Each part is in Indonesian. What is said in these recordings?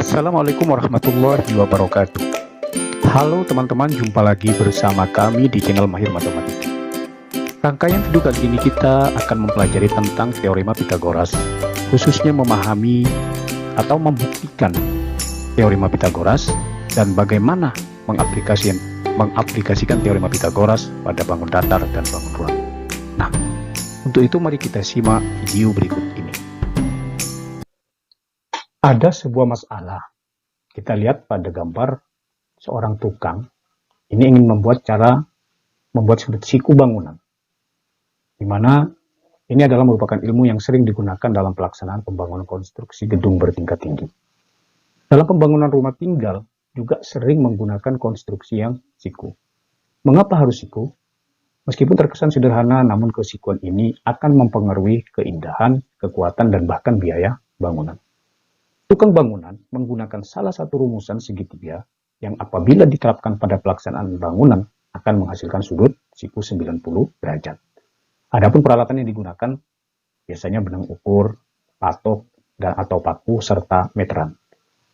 Assalamualaikum warahmatullahi wabarakatuh. Halo teman-teman, jumpa lagi bersama kami di channel Mahir Matematika. Rangkaian video kali ini kita akan mempelajari tentang teorema Pitagoras, khususnya memahami atau membuktikan teorema Pitagoras dan bagaimana mengaplikasikan teorema Pitagoras pada bangun datar dan bangun ruang. Nah, untuk itu mari kita simak video berikut ini. Ada sebuah masalah. Kita lihat pada gambar seorang tukang. Ini ingin membuat sudut siku bangunan. Di mana ini adalah merupakan ilmu yang sering digunakan dalam pelaksanaan pembangunan konstruksi gedung bertingkat tinggi. Dalam pembangunan rumah tinggal juga sering menggunakan konstruksi yang siku. Mengapa harus siku? Meskipun terkesan sederhana, namun kesikuan ini akan mempengaruhi keindahan, kekuatan, dan bahkan biaya bangunan. Tukang bangunan menggunakan salah satu rumusan segitiga yang apabila diterapkan pada pelaksanaan bangunan akan menghasilkan sudut siku 90 derajat. Adapun peralatan yang digunakan biasanya benang ukur, patok, atau paku, serta meteran.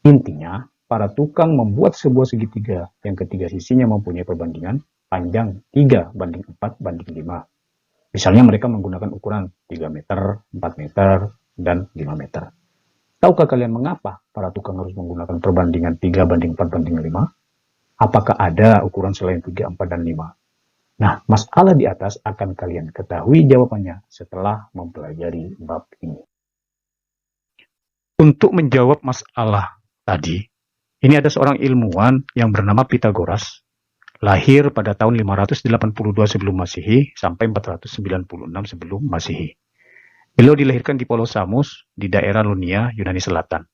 Intinya, para tukang membuat sebuah segitiga yang ketiga sisinya mempunyai perbandingan panjang 3:4:5. Misalnya mereka menggunakan ukuran 3 meter, 4 meter, dan 5 meter. Tahukah kalian mengapa para tukang harus menggunakan perbandingan 3:4:5? Apakah ada ukuran selain 3, 4, dan 5? Nah, masalah di atas akan kalian ketahui jawabannya setelah mempelajari bab ini. Untuk menjawab masalah tadi, ini ada seorang ilmuwan yang bernama Pitagoras, lahir pada tahun 582 sebelum Masehi sampai 496 sebelum Masehi. Beliau dilahirkan di Pulau Samos, di daerah Ionia, Yunani Selatan.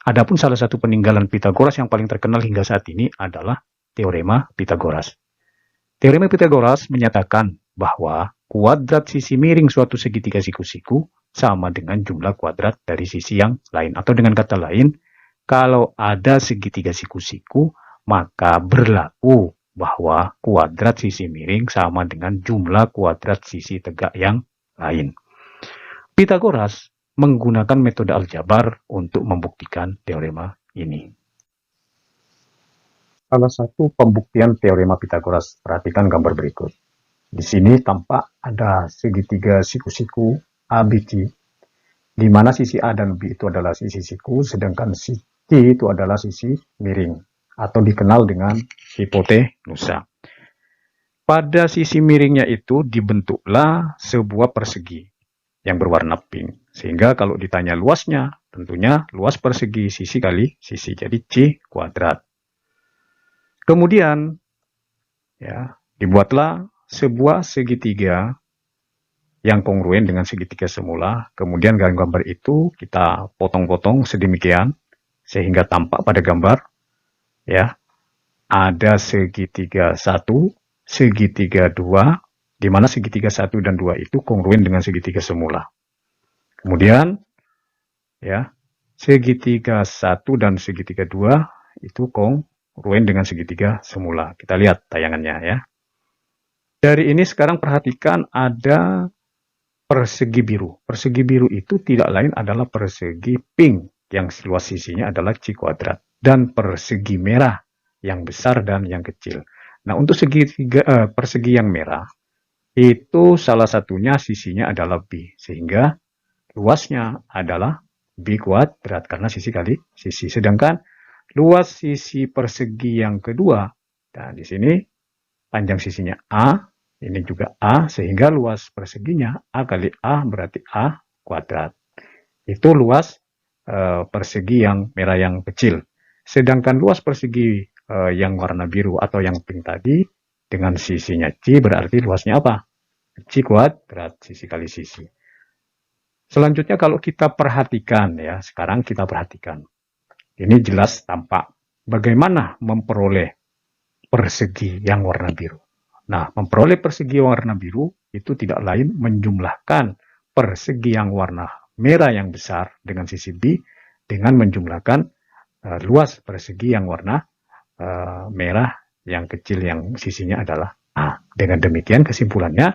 Adapun salah satu peninggalan Pitagoras yang paling terkenal hingga saat ini adalah teorema Pitagoras. Teorema Pitagoras menyatakan bahwa kuadrat sisi miring suatu segitiga siku-siku sama dengan jumlah kuadrat dari sisi yang lain. Atau dengan kata lain, kalau ada segitiga siku-siku, maka berlaku bahwa kuadrat sisi miring sama dengan jumlah kuadrat sisi tegak yang lain. Pitagoras menggunakan metode aljabar untuk membuktikan teorema ini. Salah satu pembuktian teorema Pitagoras, perhatikan gambar berikut. Di sini tampak ada segitiga siku-siku ABC, di mana sisi A dan B itu adalah sisi siku, sedangkan sisi C itu adalah sisi miring, atau dikenal dengan hipotenusa. Pada sisi miringnya itu dibentuklah sebuah persegi yang berwarna pink. Sehingga kalau ditanya luasnya, tentunya luas persegi sisi kali sisi, jadi C kuadrat. Kemudian, dibuatlah sebuah segitiga yang kongruen dengan segitiga semula. Kemudian gambar itu kita potong-potong sedemikian, sehingga tampak pada gambar, ada segitiga 1, segitiga 2, di mana segitiga 1 dan 2 itu kongruen dengan segitiga semula. Kemudian, segitiga 1 dan segitiga 2 itu kongruen dengan segitiga semula. Kita lihat tayangannya ya. Dari ini sekarang perhatikan ada persegi biru. Persegi biru itu tidak lain adalah persegi pink yang luas sisinya adalah C kuadrat. Dan persegi merah yang besar dan yang kecil. Nah, untuk persegi yang merah, itu salah satunya sisinya adalah B, sehingga luasnya adalah B kuadrat karena sisi kali sisi. Sedangkan luas sisi persegi yang kedua, nah di sini panjang sisinya A, ini juga A, sehingga luas perseginya A kali A berarti A kuadrat. Itu luas persegi yang merah yang kecil. Sedangkan luas persegi yang warna biru atau yang pink tadi, dengan sisinya C berarti luasnya apa? C kuadrat, sisi kali sisi. Selanjutnya kalau kita perhatikan sekarang kita perhatikan. Ini jelas tampak bagaimana memperoleh persegi yang warna biru. Nah, memperoleh persegi warna biru itu tidak lain menjumlahkan persegi yang warna merah yang besar dengan sisi B dengan menjumlahkan luas persegi yang warna merah yang kecil yang sisinya adalah A. Dengan demikian kesimpulannya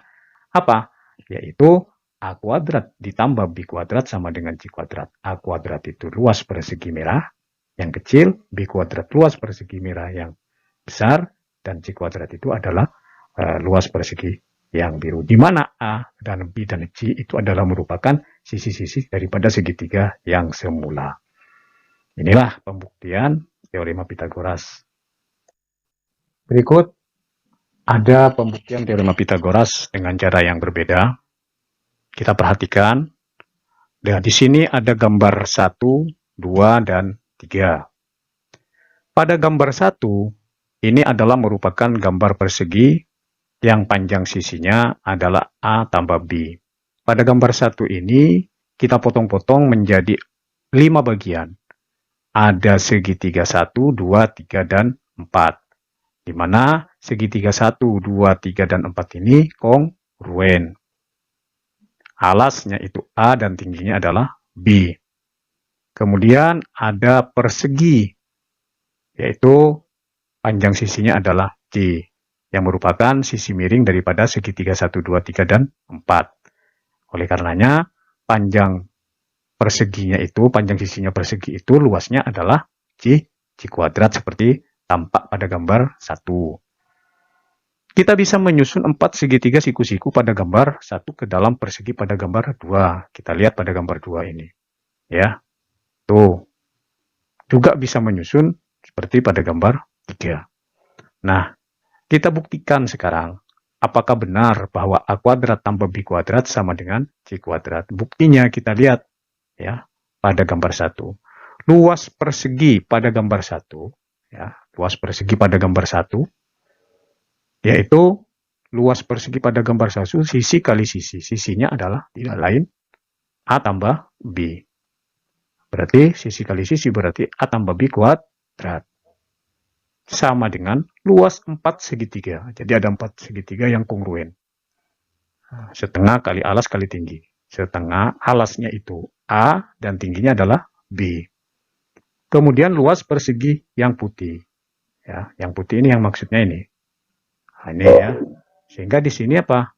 apa? Yaitu A kuadrat ditambah B kuadrat sama dengan C kuadrat. A kuadrat itu luas persegi merah, yang kecil, B kuadrat luas persegi merah yang besar, dan C kuadrat itu adalah luas persegi yang biru. Di mana A dan B dan C itu adalah merupakan sisi-sisi daripada segitiga yang semula. Inilah pembuktian teorema Pitagoras. Berikut ada pembuktian teorema Pitagoras dengan cara yang berbeda. Kita perhatikan. Nah, di sini ada gambar 1, 2, dan 3. Pada gambar 1, ini adalah merupakan gambar persegi yang panjang sisinya adalah A tambah B. Pada gambar 1 ini, kita potong-potong menjadi 5 bagian. Ada segitiga 1, 2, 3, dan 4. Di mana segitiga 1, 2, 3, dan 4 ini kongruen. Alasnya itu A dan tingginya adalah B. Kemudian ada persegi, yaitu panjang sisinya adalah C, yang merupakan sisi miring daripada segitiga 1, 2, 3, dan 4. Oleh karenanya, panjang sisinya persegi itu luasnya adalah C kuadrat seperti tampak pada gambar 1. Kita bisa menyusun 4 segitiga siku-siku pada gambar 1 ke dalam persegi pada gambar 2. Kita lihat pada gambar 2 ini. Ya. Tuh. Juga bisa menyusun seperti pada gambar 3. Nah, kita buktikan sekarang. Apakah benar bahwa A kuadrat tambah B kuadrat sama dengan C kuadrat? Buktinya kita lihat ya pada gambar 1. Luas persegi pada gambar 1 ya, luas persegi pada gambar 1 yaitu luas persegi pada gambar 1 sisi kali sisi. Sisinya adalah tidak lain A tambah B. Berarti sisi kali sisi berarti A tambah B kuadrat. Sama dengan luas 4 segitiga. Jadi ada 4 segitiga yang kongruen. Setengah kali alas kali tinggi. Setengah alasnya itu A dan tingginya adalah B. Kemudian luas persegi yang putih. Ya, yang putih ini yang maksudnya ini. Nah, ini ya. Sehingga di sini apa?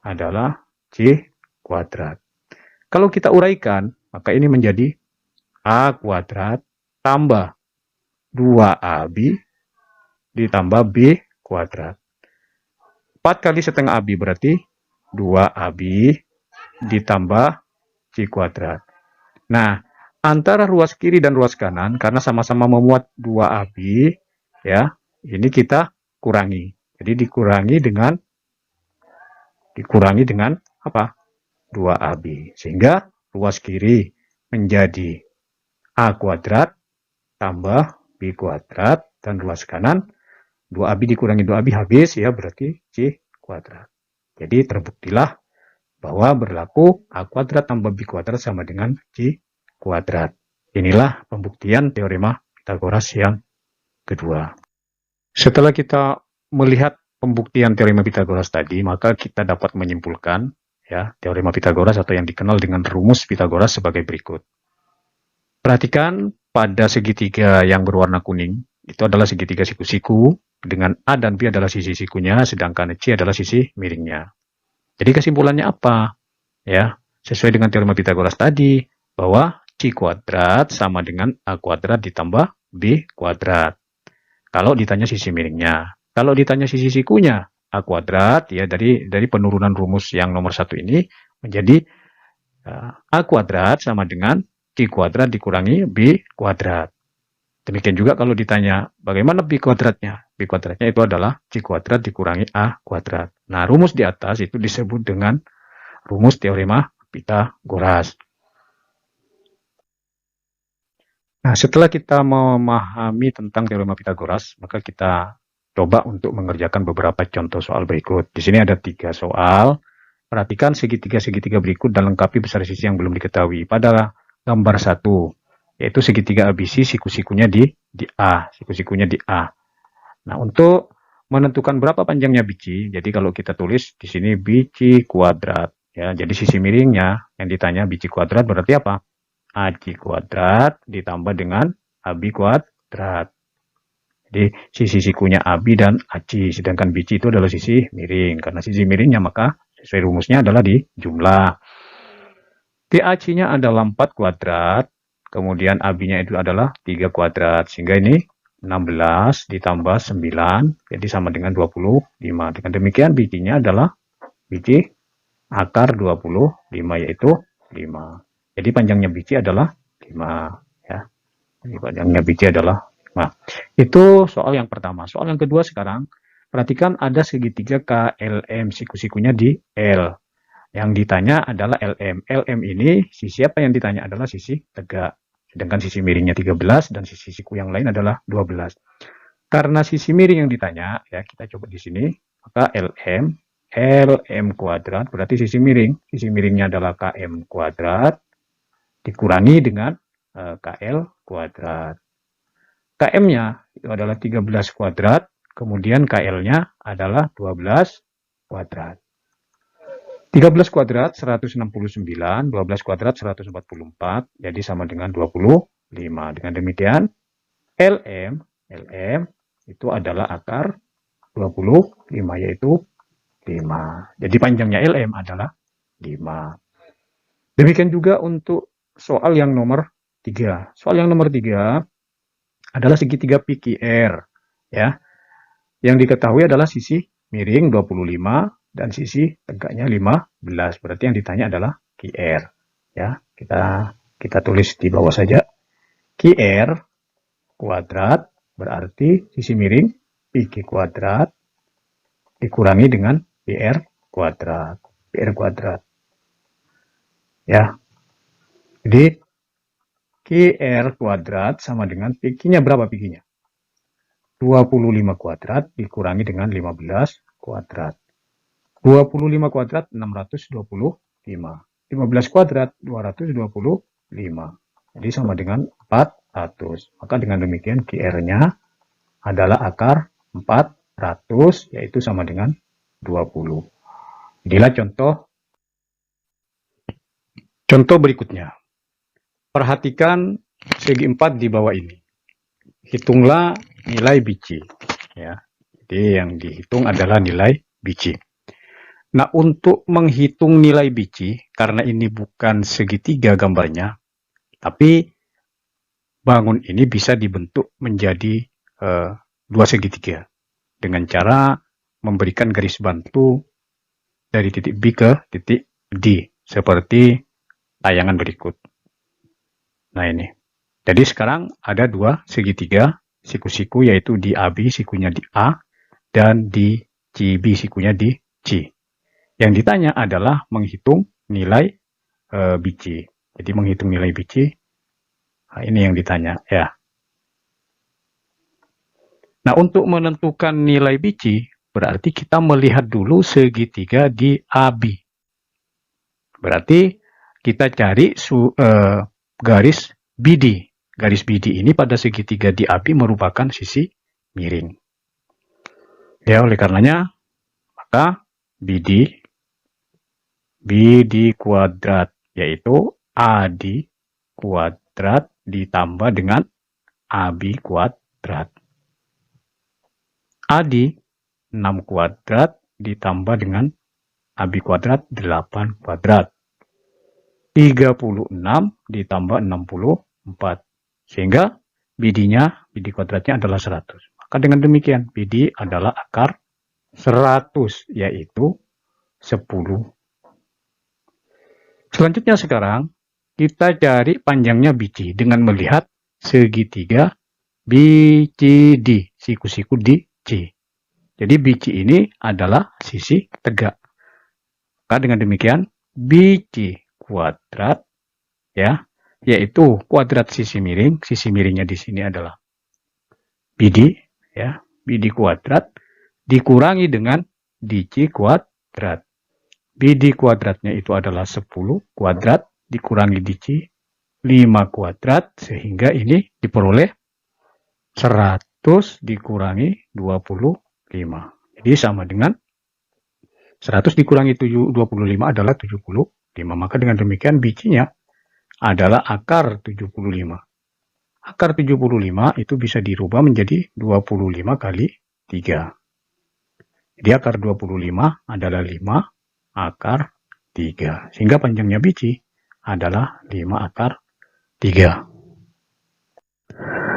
Adalah C kuadrat. Kalau kita uraikan, maka ini menjadi A kuadrat tambah 2AB ditambah B kuadrat. 4 kali setengah AB berarti 2AB ditambah C kuadrat. Nah, antara ruas kiri dan ruas kanan, karena sama-sama memuat 2AB, ya, ini kita kurangi. Jadi dikurangi dengan apa? 2AB. Sehingga ruas kiri menjadi A kuadrat tambah B kuadrat, dan ruas kanan 2AB dikurangi 2AB habis ya, berarti C kuadrat. Jadi terbuktilah bahwa berlaku A kuadrat tambah B kuadrat sama dengan C kuadrat. Inilah pembuktian teorema Pitagoras yang kedua. Setelah kita melihat pembuktian teorema Pitagoras tadi, maka kita dapat menyimpulkan ya teorema Pitagoras atau yang dikenal dengan rumus Pitagoras sebagai berikut. Perhatikan pada segitiga yang berwarna kuning, itu adalah segitiga siku-siku, dengan A dan B adalah sisi sikunya, sedangkan C adalah sisi miringnya. Jadi kesimpulannya apa? Ya, sesuai dengan teorema Pitagoras tadi, bahwa C kuadrat sama dengan A kuadrat ditambah B kuadrat. Kalau ditanya sisi miringnya. Kalau ditanya sisi sikunya, A kuadrat, ya dari penurunan rumus yang nomor 1 ini, menjadi A kuadrat sama dengan C kuadrat dikurangi B kuadrat. Demikian juga kalau ditanya bagaimana B kuadratnya. B kuadratnya itu adalah C kuadrat dikurangi A kuadrat. Nah, rumus di atas itu disebut dengan rumus teorema Pitagoras. Nah, setelah kita memahami tentang teorema Pitagoras, maka kita coba untuk mengerjakan beberapa contoh soal berikut. Di sini ada 3 soal. Perhatikan segitiga-segitiga berikut dan lengkapi besar sisi yang belum diketahui. Pada gambar 1, yaitu segitiga ABC, siku-sikunya di A. Siku-sikunya di A. Nah, untuk menentukan berapa panjangnya BC, jadi kalau kita tulis di sini BC kuadrat. Ya, jadi sisi miringnya yang ditanya BC kuadrat berarti apa? AC kuadrat ditambah dengan AB kuadrat. Jadi sisi sikunya AB dan AC, sedangkan BC itu adalah sisi miring. Karena sisi miringnya maka sesuai rumusnya adalah dijumlah. TAC-nya adalah 4 kuadrat, kemudian AB-nya itu adalah 3 kuadrat, sehingga ini 16 ditambah 9, jadi sama dengan 25. Dengan demikian bijinya adalah biji akar 25, yaitu 5. Jadi panjangnya biji adalah 5. Ya. Jadi panjangnya biji adalah 5. Itu soal yang pertama. Soal yang kedua sekarang, perhatikan ada segitiga KLM, siku-sikunya di L. Yang ditanya adalah LM. LM ini, sisi apa yang ditanya adalah sisi tegak. Sedangkan sisi miringnya 13 dan sisi siku yang lain adalah 12. Karena sisi miring yang ditanya, ya kita coba di sini, maka LM kuadrat berarti sisi miring. Sisi miringnya adalah KM kuadrat dikurangi dengan KL kuadrat. KM-nya itu adalah 13 kuadrat, kemudian KL-nya adalah 12 kuadrat. 13 kuadrat 169, 12 kuadrat 144, jadi sama dengan 25. Dengan demikian, LM itu adalah akar 25, yaitu 5. Jadi panjangnya LM adalah 5. Demikian juga untuk soal yang nomor 3. Soal yang nomor 3 adalah segitiga PQR. Ya. Yang diketahui adalah sisi miring 25, dan sisi tegaknya 15. Berarti yang ditanya adalah QR. Ya, kita tulis di bawah saja. QR kuadrat berarti sisi miring PQ kuadrat dikurangi dengan PR kuadrat. PR kuadrat. Ya. Jadi QR kuadrat sama dengan PQ-nya berapa PQ-nya? 25 kuadrat dikurangi dengan 15 kuadrat. 25 kuadrat 625. 15 kuadrat 225. Jadi sama dengan 400. Maka dengan demikian QR-nya adalah akar 400, yaitu sama dengan 20. Inilah contoh berikutnya. Perhatikan segi 4 di bawah ini. Hitunglah nilai biji. Ya. Jadi yang dihitung adalah nilai biji. Nah, untuk menghitung nilai biji, karena ini bukan segitiga gambarnya, tapi bangun ini bisa dibentuk menjadi dua segitiga dengan cara memberikan garis bantu dari titik B ke titik D, seperti tayangan berikut. Nah ini. Jadi sekarang ada dua segitiga, siku-siku, yaitu di AB sikunya di A, dan di CB sikunya di C. Yang ditanya adalah menghitung nilai biji. Jadi menghitung nilai biji, nah ini yang ditanya ya. Nah, untuk menentukan nilai biji, berarti kita melihat dulu segitiga di AB. Berarti kita cari garis BD. Garis BD ini pada segitiga di AB merupakan sisi miring. Ya, oleh karenanya, maka BD kuadrat, yaitu AD kuadrat ditambah dengan AB kuadrat. AD 6 kuadrat ditambah dengan AB kuadrat 8 kuadrat. 36 ditambah 64. Sehingga BD kuadratnya adalah 100. Maka dengan demikian, BD adalah akar 100, yaitu 10. Selanjutnya sekarang, kita cari panjangnya biji dengan melihat segitiga BCD, siku-siku di C. Jadi biji ini adalah sisi tegak. Maka dengan demikian, biji kuadrat, ya, yaitu kuadrat sisi miringnya di sini adalah BD, ya, BD kuadrat dikurangi dengan DC kuadrat. BD kuadratnya itu adalah 10 kuadrat dikurangi DC 5 kuadrat, sehingga ini diperoleh 100 dikurangi 25. Jadi sama dengan 100 dikurangi 25 adalah 75. Maka dengan demikian bijinya adalah akar 75. Akar 75 itu bisa dirubah menjadi 25 kali 3. Jadi akar 25 adalah 5 akar 3. Sehingga panjangnya biji adalah 5 akar 3.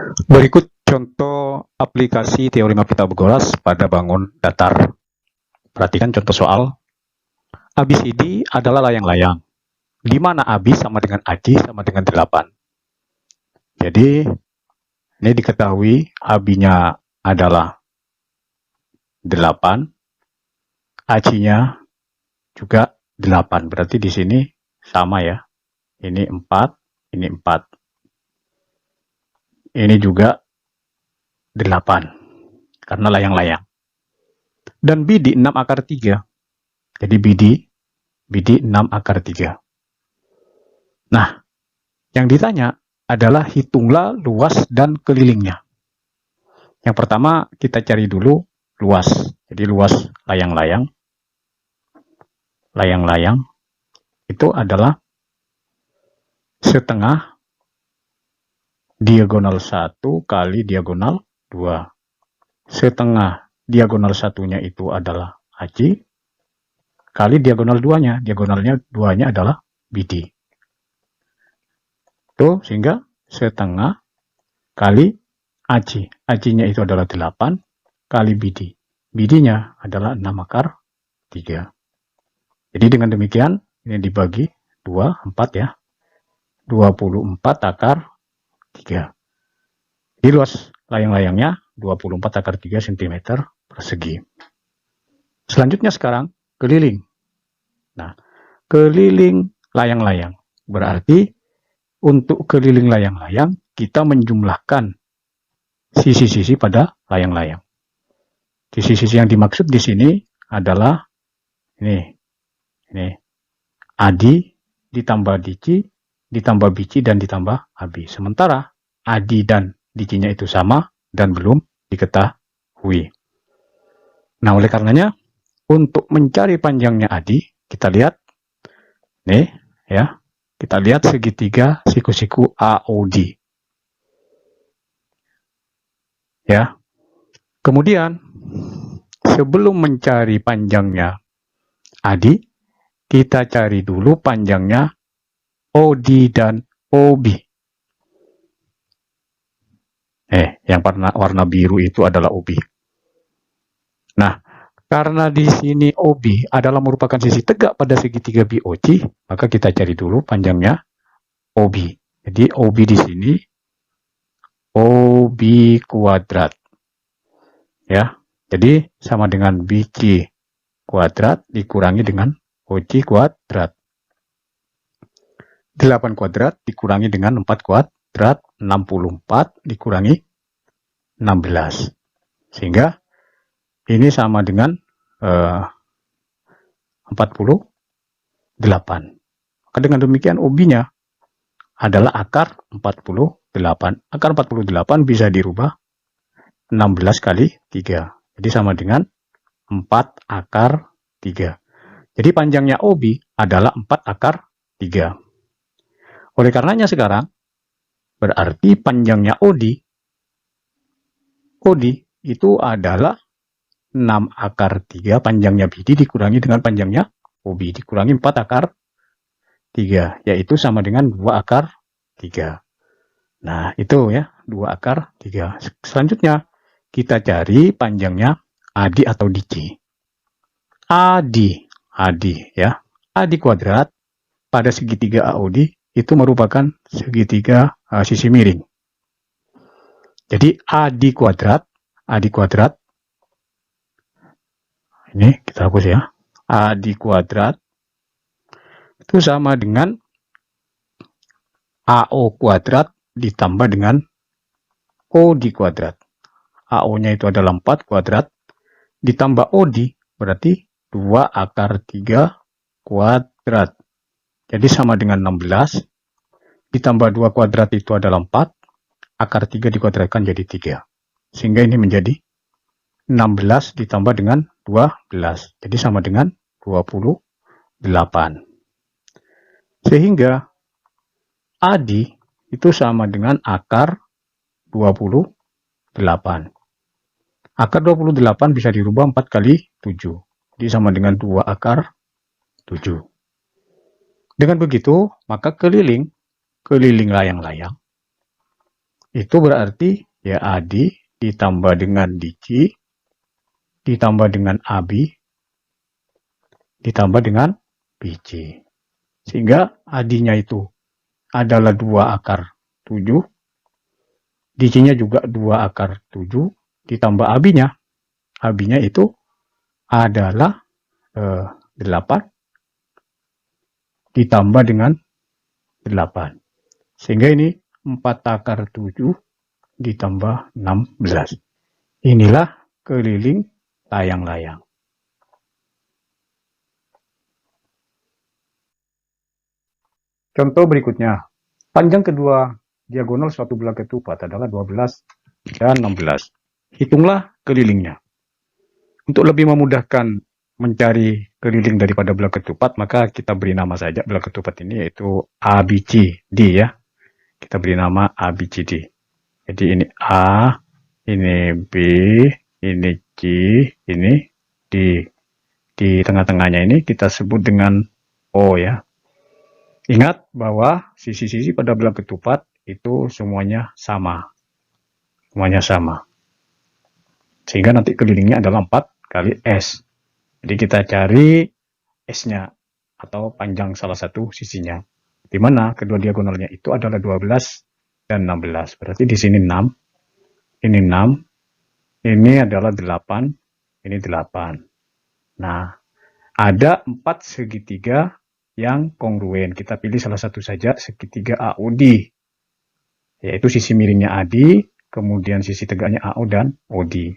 Berikut contoh aplikasi teorema Pitagoras pada bangun datar. Perhatikan contoh soal. ABCD adalah layang-layang, di mana AB sama dengan AC sama dengan 8. Jadi, ini diketahui AB-nya adalah 8, AC-nya juga 8. Berarti di sini sama ya. Ini 4, ini 4. Ini juga 8, karena layang-layang. Dan BD 6 akar 3. Jadi BD 6 akar 3. Nah, yang ditanya adalah hitunglah luas dan kelilingnya. Yang pertama kita cari dulu luas. Jadi luas layang-layang. Layang-layang itu adalah setengah diagonal 1 kali diagonal 2. Setengah diagonal satunya itu adalah AC kali diagonal 2-nya. Diagonalnya 2-nya adalah BD. Tuh, sehingga setengah kali AC. AC-nya itu adalah 8 kali BD. BD-nya adalah 6 akar 3. Jadi dengan demikian, ini dibagi 2, 4 ya. 24 akar 3. Jadi luas layang-layangnya 24 akar 3 cm persegi. Selanjutnya sekarang keliling. Nah, keliling layang-layang. Berarti untuk keliling layang-layang, kita menjumlahkan sisi-sisi pada layang-layang. Sisi-sisi yang dimaksud di sini adalah ini AD ditambah DC, ditambah BC, dan ditambah AB. Sementara AD dan DC-nya itu sama dan belum diketahui. Nah, oleh karenanya, untuk mencari panjangnya AD, kita lihat, nih ya, kita lihat segitiga siku-siku AOD. Ya. Kemudian, sebelum mencari panjangnya AD, kita cari dulu panjangnya OD dan OB. Yang warna biru itu adalah OB. Nah, karena di sini OB adalah merupakan sisi tegak pada segitiga BOC, maka kita cari dulu panjangnya OB. Jadi OB di sini OB kuadrat. Ya. Jadi sama dengan BC kuadrat dikurangi dengan OC kuadrat. 8 kuadrat dikurangi dengan 4 kuadrat, 64 dikurangi 16. Sehingga ini sama dengan 48. Maka dengan demikian OB-nya adalah akar 48. Akar 48 bisa dirubah 16 kali 3. Jadi sama dengan 4 akar 3. Jadi panjangnya OB adalah 4 akar 3. Oleh karenanya sekarang, berarti panjangnya OD itu adalah 6 akar 3 panjangnya BD dikurangi dengan panjangnya OB dikurangi 4 akar 3, yaitu sama dengan 2 akar 3. Nah, itu ya, 2 akar 3. Selanjutnya, kita cari panjangnya AD atau DC. AD ya. AD kuadrat pada segitiga AOD itu merupakan segitiga sisi miring. Jadi AD kuadrat ini kita hapus ya. AD kuadrat itu sama dengan AO kuadrat ditambah dengan OD kuadrat. AO-nya itu adalah 4 kuadrat ditambah OD berarti 2 akar 3 kuadrat. Jadi sama dengan 16 ditambah 2 kuadrat itu adalah 4, akar 3 dikuadratkan jadi 3. Sehingga ini menjadi 16 ditambah dengan 12. Jadi sama dengan 28. Sehingga AD itu sama dengan akar 28. Akar 28 bisa dirubah 4 kali 7. Jadi sama dengan 2 akar 7. Dengan begitu, maka keliling layang-layang itu berarti ya Adi, ditambah dengan Diki, ditambah dengan Abi, ditambah dengan BC. Sehingga Adinya itu adalah 2 akar 7, DC-nya juga 2 akar 7, ditambah Abinya. Abinya itu adalah 8, ditambah dengan 8. Sehingga ini 4 akar 7 ditambah 16. Inilah keliling layang-layang. Contoh berikutnya, panjang kedua diagonal suatu belah ketupat adalah 12 dan 16. Hitunglah kelilingnya. Untuk lebih memudahkan mencari keliling daripada belah ketupat, maka kita beri nama saja belah ketupat ini, yaitu ABCD ya. Kita beri nama ABCD. Jadi ini A, ini B, ini C, ini D. Di tengah-tengahnya ini kita sebut dengan O ya. Ingat bahwa sisi-sisi pada belah ketupat itu semuanya sama. Semuanya sama. Sehingga nanti kelilingnya adalah 4 kali S. Jadi kita cari S-nya atau panjang salah satu sisinya. Di mana kedua diagonalnya itu adalah 12 dan 16. Berarti di sini 6. Ini 6. Ini adalah 8. Ini 8. Nah, ada 4 segitiga yang kongruen. Kita pilih salah satu saja, segitiga AOD. Yaitu sisi miringnya AD, kemudian sisi tegaknya AO dan OD.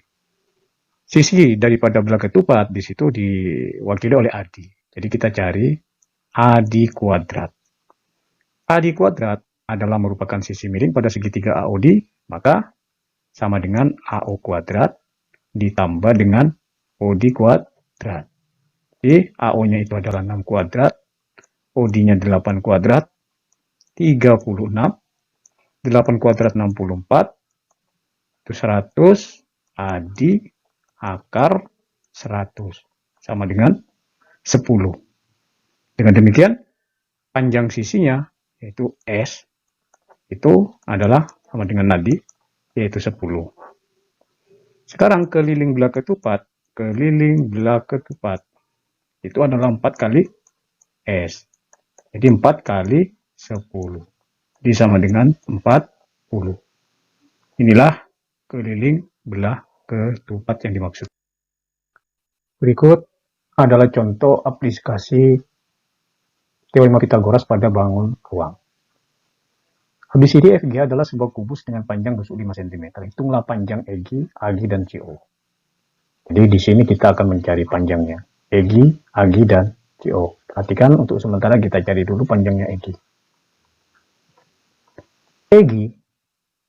Sisi daripada belah ketupat di situ diwakili oleh AD. Jadi kita cari AD kuadrat. AD kuadrat adalah merupakan sisi miring pada segitiga AOD, maka sama dengan AO kuadrat ditambah dengan OD kuadrat. Jadi AO-nya itu adalah 6 kuadrat, OD-nya 8 kuadrat, 36, 8 kuadrat 64, itu 100, AD akar 100, sama dengan 10. Dengan demikian, panjang sisinya, yaitu S, itu adalah sama dengan tadi, yaitu 10. Sekarang keliling belah ketupat, itu adalah 4 kali S. Jadi 4 kali 10. Jadi sama dengan 40. Inilah keliling belah ketupat yang dimaksud. Berikut adalah contoh aplikasi teorema Pythagoras pada bangun ruang. ABCD FG adalah sebuah kubus dengan panjang 25 cm. Hitunglah panjang EG, AG, dan CO. Jadi di sini kita akan mencari panjangnya. EG, AG, dan CO. Perhatikan untuk sementara kita cari dulu panjangnya EG. EG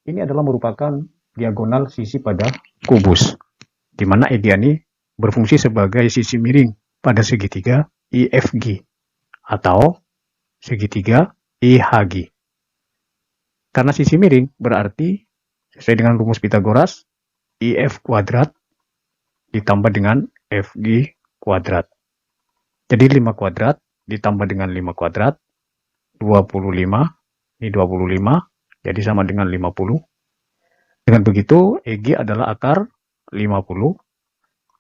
ini adalah merupakan diagonal sisi pada kubus, di mana EG ini berfungsi sebagai sisi miring pada segitiga IFG atau segitiga IHG. Karena sisi miring berarti sesuai dengan rumus Pythagoras, IF kuadrat ditambah dengan FG kuadrat. Jadi 5 kuadrat ditambah dengan 5 kuadrat, 25, ini 25, jadi sama dengan 50. Dengan begitu, EG adalah akar 50.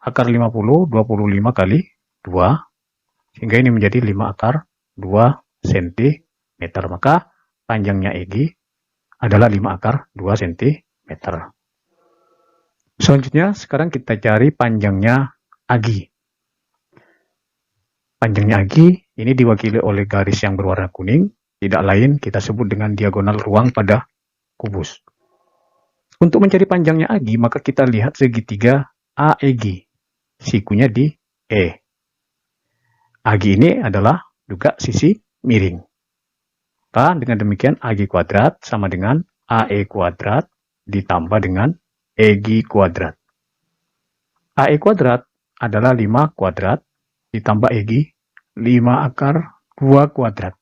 Akar 50, 25 kali 2, sehingga ini menjadi 5 akar 2 cm. Maka panjangnya EG adalah 5 akar 2 cm. Selanjutnya, sekarang kita cari panjangnya AG. Panjangnya AG ini diwakili oleh garis yang berwarna kuning, tidak lain kita sebut dengan diagonal ruang pada kubus. Untuk mencari panjangnya AG, maka kita lihat segitiga AEG, sikunya di E. AG ini adalah juga sisi miring. Maka dengan demikian AG kuadrat sama dengan AE kuadrat ditambah dengan EG kuadrat. AE kuadrat adalah 5 kuadrat ditambah EG 5 akar 2 kuadrat.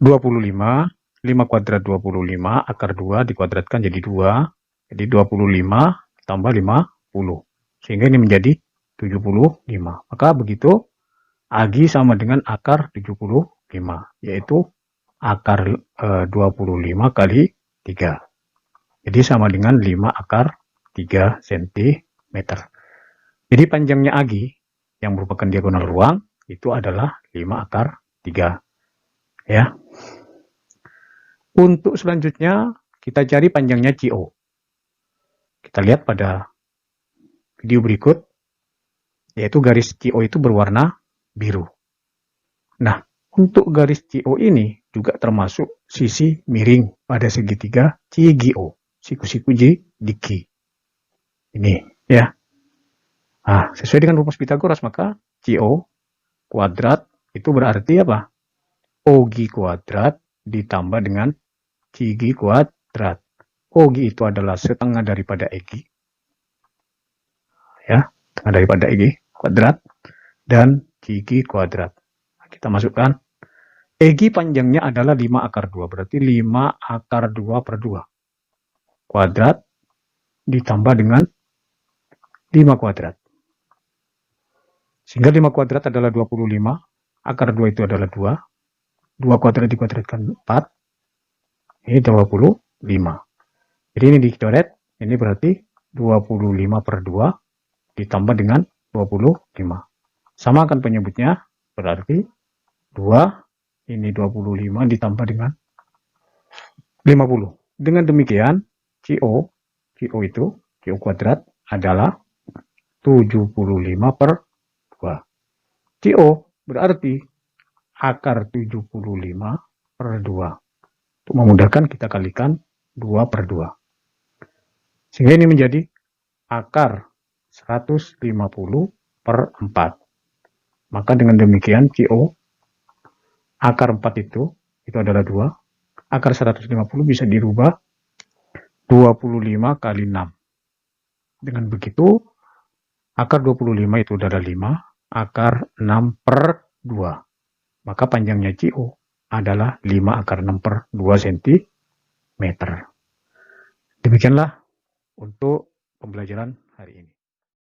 25, 5 kuadrat 25, akar 2 dikuadratkan jadi 2. Jadi 25 tambah 50. Sehingga ini menjadi 75. Maka begitu AG sama dengan akar 75, yaitu akar 25 kali 3. Jadi sama dengan 5 akar 3 cm. Jadi panjangnya Agi yang merupakan diagonal ruang itu adalah 5 akar 3. Ya. Untuk selanjutnya kita cari panjangnya CO. Kita lihat pada video berikut, yaitu garis CO itu berwarna biru. Nah, untuk garis CO ini juga termasuk sisi miring pada segitiga CGO, siku-siku J di Q. Ini ya. Nah, sesuai dengan rumus Pitagoras maka CO kuadrat itu berarti apa? OG kuadrat ditambah dengan CG kuadrat. OG itu adalah setengah daripada EG. Ya, setengah daripada EG kuadrat dan CG kuadrat. Nah, kita masukkan. EG panjangnya adalah 5 akar 2, berarti 5 akar 2 per 2 kuadrat ditambah dengan 5 kuadrat. Sehingga 5 kuadrat adalah 25, akar 2 itu adalah 2, 2 kuadrat dikuadratkan 4, ini 25. Jadi ini dicoret, ini berarti 25 per 2 ditambah dengan 25. Samakan penyebutnya, berarti 2, ini 25 ditambah dengan 50. Dengan demikian, CO itu, CO kuadrat adalah 75 per 2. CO berarti akar 75 per 2. Untuk memudahkan kita kalikan 2 per 2. Sehingga ini menjadi akar 150 per 4. Maka dengan demikian CO akar 4 itu adalah 2. Akar 150 bisa dirubah 25 kali 6. Dengan begitu, akar 25 itu adalah 5, akar 6 per 2. Maka panjangnya CO adalah 5 akar 6 per 2 cm. Demikianlah untuk pembelajaran hari ini.